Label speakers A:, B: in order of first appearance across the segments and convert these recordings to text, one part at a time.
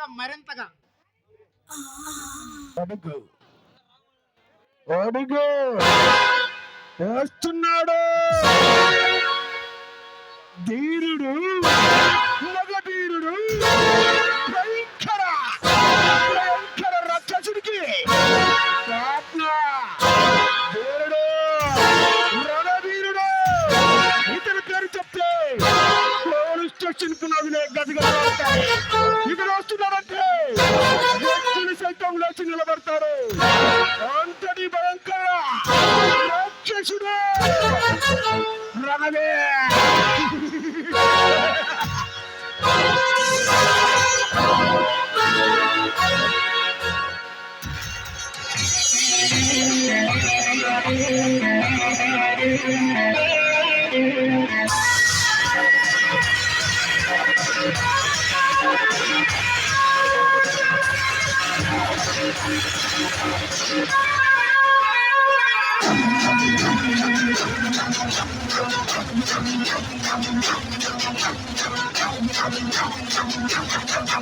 A: ఇంకా మరింతగా
B: అడుగు అడుగు వేస్తున్నాడు ధీరుడు మగధీరుడు భయంకర భయంకర రాక్షసుడికి ధీరుడు రణధీరుడు ఇతని పేరు చెప్తే పోలీస్ స్టేషన్ కు నవ్వులే గదిగా ఇక్కడ వస్తున్నాడంటే వ్యక్తులు సైతం లేచి నిలబడతారు అంతటి భయంకర రాక్షసుడు రణవే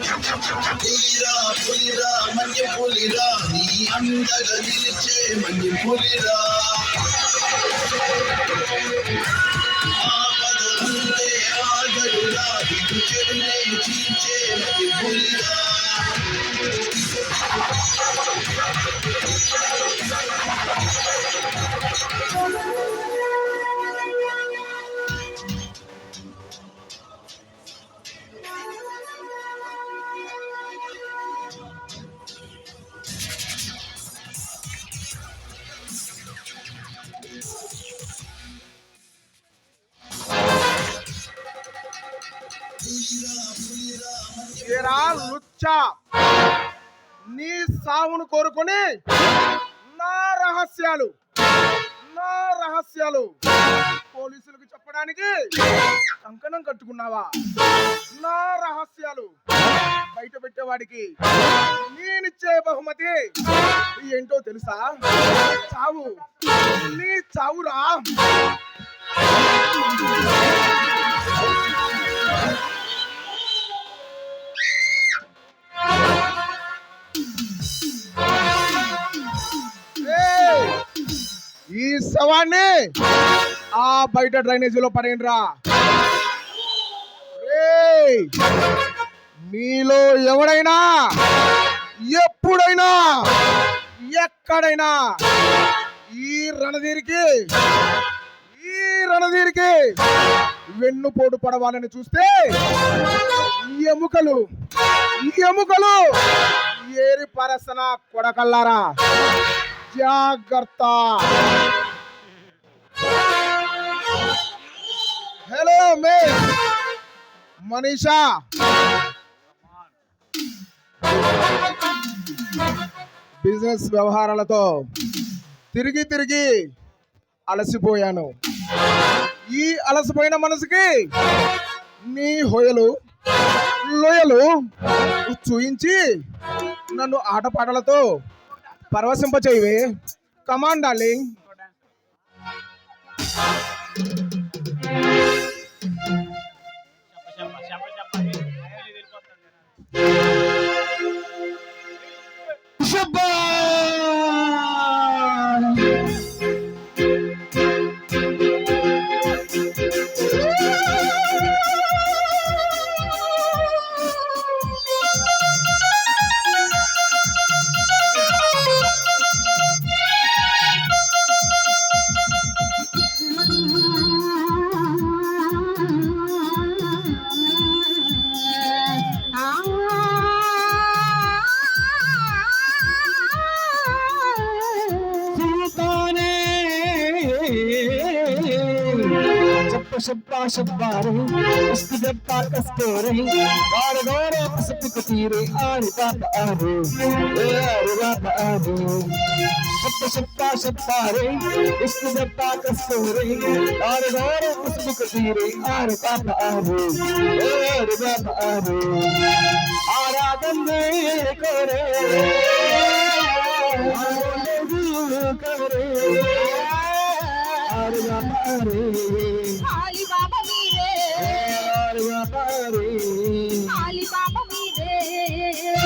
C: పులిరా పులిరా మన్య పులిరా నీ అండగా నిలిచే మన్య పులిరా ఆపదలుంటే ఆగడురా ఇటు చెడునే చీల్చే మన్య పులిరా
A: లుచ్చా నీ సావును కోరుకొని నా రహస్యాలు పోలీసులకు చెప్పడానికి కంకణం కట్టుకున్నావా? నా రహస్యాలు బయట పెట్టేవాడికి నేనిచ్చే బహుమతి ఏంటో తెలుసా? చావు, నీ చావురా. ఈ శవాన్ని ఆ బయట డ్రైనేజీలో పడేయండిరా. మీలో ఎవడైనా ఎప్పుడైనా ఎక్కడైనా ఈ రణధీరికి వెన్నుపోటు పడవాలని చూస్తే ఎముకలు ఏరి పరసన కొడకల్లారా, జాగ్రత్త. హలో మిస్ మనీషా, బిజినెస్ వ్యవహారాలతో తిరిగి అలసిపోయాను. ఈ అలసిపోయిన మనసుకి నీ లోయలు చూయించి నన్ను ఆటపాటలతో పరవశింపచేయవే. Come on darling.
B: शब्बारे उसकी जब पाकस को रही और गौरे पसंद को तीरे आरे बाप आरे शब्बारे उसकी जब पाकस को रही और गौरे पसंद को तीरे आरे बाप आरे आराधन करे
D: आली बाबा वीरे, आली बाबा वीरे।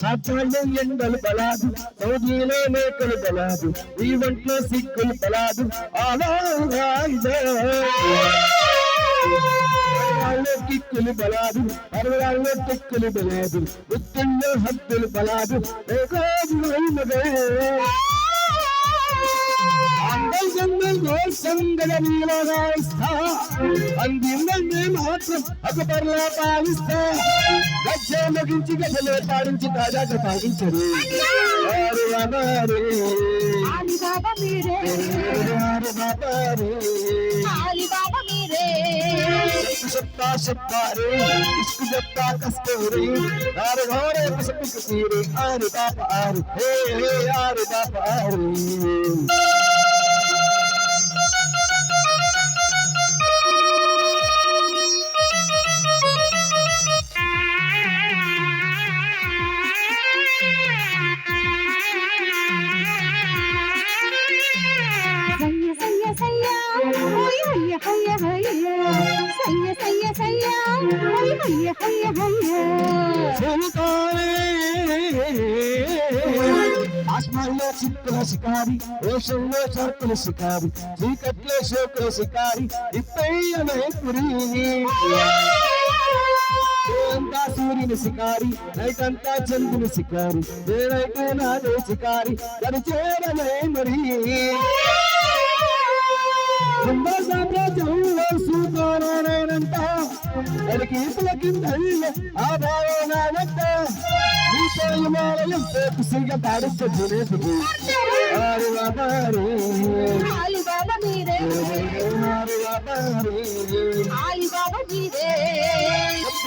B: సాచాళ్ళు ఎండలు బలాదు సౌదీలో మేకలు బలాదు ఈ వంట్లో సిక్కులు బలాదు అరవాళ్ళలో కిక్కులు బలాదు అరవాళ్ళలో టిక్కులు బలాదు ఉత్తుల్లో హద్దులు బలాదు అందిందండి మాత్రం ఒక పర్లా పాలిస్తా గజ్జే ముగించి గజలే పాడించి తాజాగా పాడించరు सबका सबका रे इसको जबका कस्तूरी आरे घोड़े पसंद कसीरे आरे बापा आरे हे आरे बापा आरे ఆస్మాన్లో చిక్కుల శికారి వేషంలో చర్కుల శికారి చీకట్లో శోకుల శికారి ఇప్పయ్యనే పురి అంతా సూర్యుని శికారి నైటంతా చంద్రుని శికారి నేనైతే నాదే శికారి కరిచేరనే మరి సామ్రాజ్యంలో సూతోనేనంట దానికి ఇసుల కింద ఆ భావనానంట నీతో హిమాలయం కుసిగా పాడుతుంది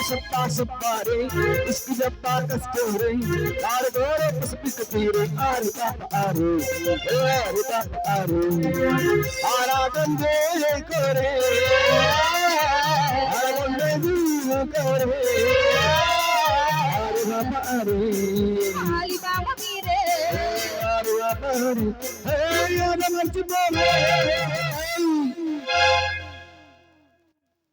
B: सप्पा सप्पा रे इसकी जप्पा कस्तूरे आरे गोरे पसपिक तीरे आरे पापा आरे पापा आरे आरा गंजे करे आरा गंजे करे आरे पापा आरे आली बाबा मीरे आरे पापा आरे हे यार मर्ची बोले